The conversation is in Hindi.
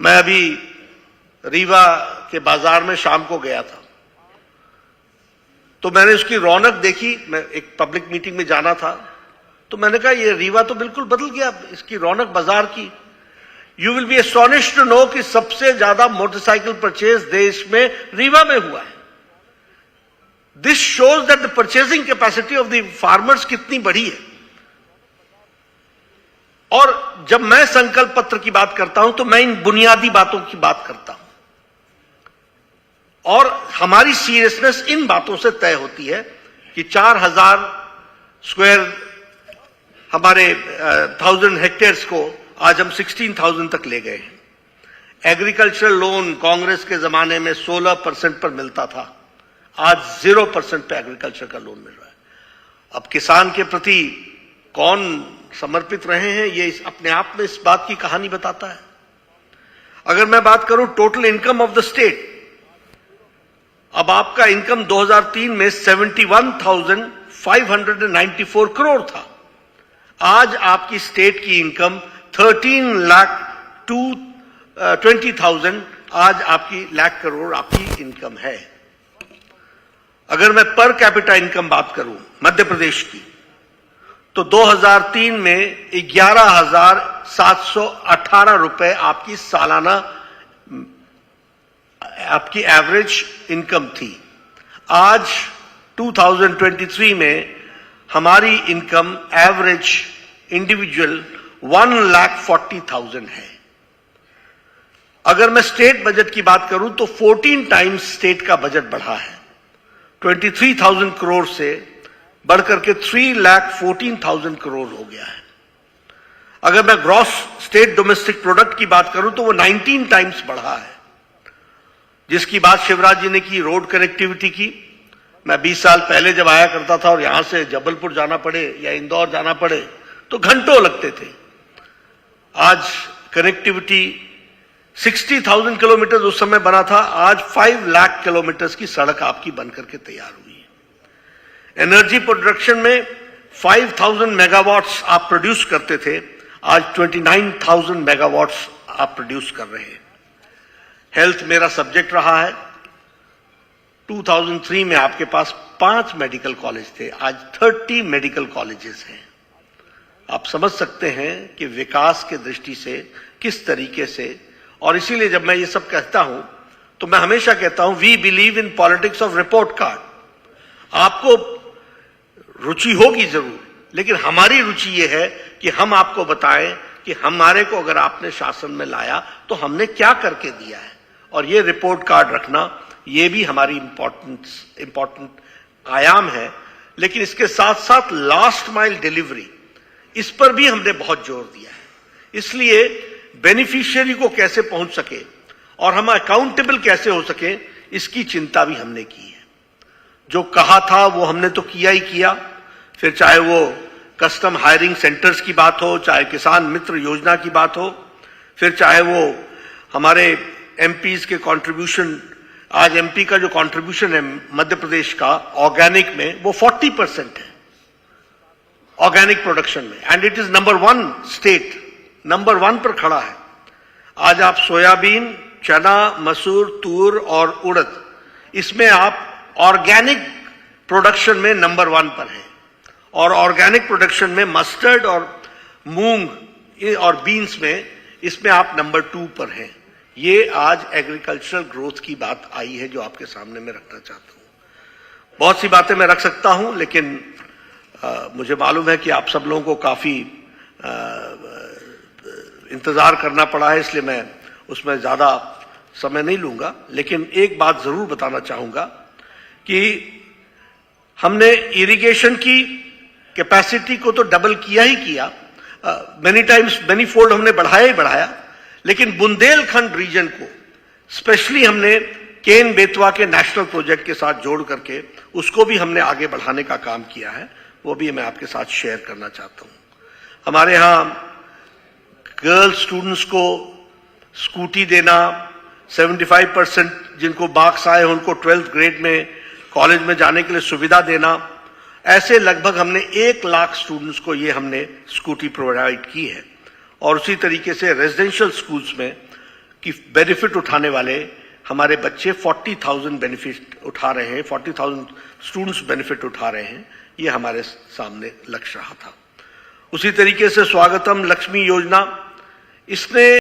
मैं अभी रीवा के बाजार में शाम को गया था, तो मैंने उसकी रौनक देखी। मैं एक पब्लिक मीटिंग में जाना था, तो मैंने कहा ये रीवा तो बिल्कुल बदल गया, इसकी रौनक बाजार की। You will be astonished to know कि सबसे ज्यादा मोटरसाइकिल परचेज देश में रीवा में हुआ है। This shows that the purchasing capacity of the farmers कितनी बड़ी है। और जब मैं संकल्प पत्र की बात करता हूं तो मैं इन बुनियादी बातों की बात करता हूं, और हमारी सीरियसनेस इन बातों से तय होती है कि 4000 स्क्वायर हमारे 1000 हेक्टेयर्स को आज हम 16,000 तक ले गए हैं। एग्रीकल्चरल लोन कांग्रेस के जमाने में 16% पर मिलता था, आज 0% पे एग्रीकल्चर का लोन मिल रहा है। अब किसान के प्रति कौन समर्पित रहे हैं, ये अपने आप में इस बात की कहानी बताता है। अगर मैं बात करूं total income of the state, अब आपका इनकम 2003 में 71,594 करोड़ था। आज आपकी स्टेट की इनकम 13,20,000 आज आपकी लाख करोड़ आपकी इनकम है। अगर मैं पर कैपिटा इनकम बात करूं मध्य प्रदेश की, तो 2003 में 11,718 रुपए आपकी सालाना आपकी एवरेज इनकम थी। आज 2023 में हमारी इनकम एवरेज इंडिविजुअल 1,40,000 है। अगर मैं स्टेट बजट की बात करूं तो 14 टाइम्स स्टेट का बजट बढ़ा है, 23,000 करोड़ से बढ़कर के 3,14,000 करोड़ हो गया है। अगर मैं ग्रॉस स्टेट डोमेस्टिक प्रोडक्ट की बात करूं तो वो 19 टाइम्स बढ़ा है, जिसकी बात शिवराज जी ने की रोड कनेक्टिविटी की। मैं 20 साल पहले जब आया करता था और यहां से जबलपुर जाना पड़े या इंदौर जाना पड़े तो घंटों लगते थे। आज कनेक्टिविटी 60,000 किलोमीटर उस समय बना था, आज 5 लाख किलोमीटर की सड़क आपकी बनकर के तैयार हुई है। एनर्जी प्रोडक्शन में 5,000 मेगावाट्स आप प्रोड्यूस करते थे, आज 29,000 मेगावाट्स आप प्रोड्यूस कर रहे हैं। हेल्थ मेरा सब्जेक्ट रहा है। 2003 में आपके पास 5 मेडिकल कॉलेज थे, आज 30 मेडिकल कॉलेजेस हैं। आप समझ सकते हैं कि विकास के दृष्टि से किस तरीके से, और इसीलिए जब मैं ये सब कहता हूं तो मैं हमेशा कहता हूं we believe in politics of report card. आपको रुचि होगी जरूर, लेकिन हमारी रुचि ये है कि हम आपको बताएं कि हमारे को अगर आपने शासन में लाया तो हमने क्या करके दिया है, और ये रिपोर्ट कार्ड रखना ये भी हमारी इंपॉर्टेंट आयाम है। लेकिन इसके साथ साथ लास्ट माइल डिलीवरी, इस पर भी हमने बहुत जोर दिया है। इसलिए बेनिफिशियरी को कैसे पहुंच सके और हम अकाउंटेबल कैसे हो सके, इसकी चिंता भी हमने की है। जो कहा था वो हमने तो किया ही किया, फिर चाहे वो कस्टम हायरिंग सेंटर्स की बात हो, चाहे किसान मित्र योजना की बात हो, फिर चाहे वो हमारे एमपीज के कंट्रीब्यूशन। आज एमपी का जो कंट्रीब्यूशन है मध्य प्रदेश का ऑर्गेनिक में, वो 40% है ऑर्गेनिक प्रोडक्शन में, and it is number 1 state, number 1 पर खड़ा है। आज आप सोयाबीन, चना, मसूर, तूर और उड़द, इसमें आप ऑर्गेनिक प्रोडक्शन में नंबर 1 पर हैं, और ऑर्गेनिक प्रोडक्शन में मस्टर्ड और मूंग और बीन्स में, इसमें आप नंबर 2 पर हैं। ये आज एग्रीकल्चरल ग्रोथ की बात आई है जो आपके सामने मैं रखना चाहता हूं। बहुत सी बातें मैं रख सकता हूं, लेकिन मुझे मालूम है कि आप सब लोगों को काफी इंतजार करना पड़ा है, इसलिए मैं उसमें ज्यादा समय नहीं लूंगा। लेकिन एक बात जरूर बताना चाहूंगा कि हमने इरिगेशन की कैपेसिटी को तो डबल किया ही किया, मेनी टाइम्स मेनी फोल्ड हमने बढ़ाया ही बढ़ाया, लेकिन बुंदेलखंड रीजन को स्पेशली हमने केन बेतवा के नेशनल प्रोजेक्ट के साथ जोड़ करके उसको भी हमने आगे बढ़ाने का काम किया है। वो भी मैं आपके साथ शेयर करना चाहता हूं। हमारे यहां गर्ल्स स्टूडेंट्स को स्कूटी देना, 75% जिनको मार्क्स आए उनको 12th ग्रेड में कॉलेज में जाने के लिए सुविधा देना, ऐसे लगभग हमने 1 लाख स्टूडेंट्स को ये हमने स्कूटी प्रोवाइड की है। और उसी तरीके से रेजिडेंशियल स्कूल्स में कि बेनिफिट उठाने वाले हमारे बच्चे 40,000 बेनिफिट उठा रहे हैं, 40,000 स्टूडेंट्स बेनिफिट उठा रहे हैं, ये हमारे सामने लक्ष्य रहा था। उसी तरीके से स्वागतम लक्ष्मी योजना, इसने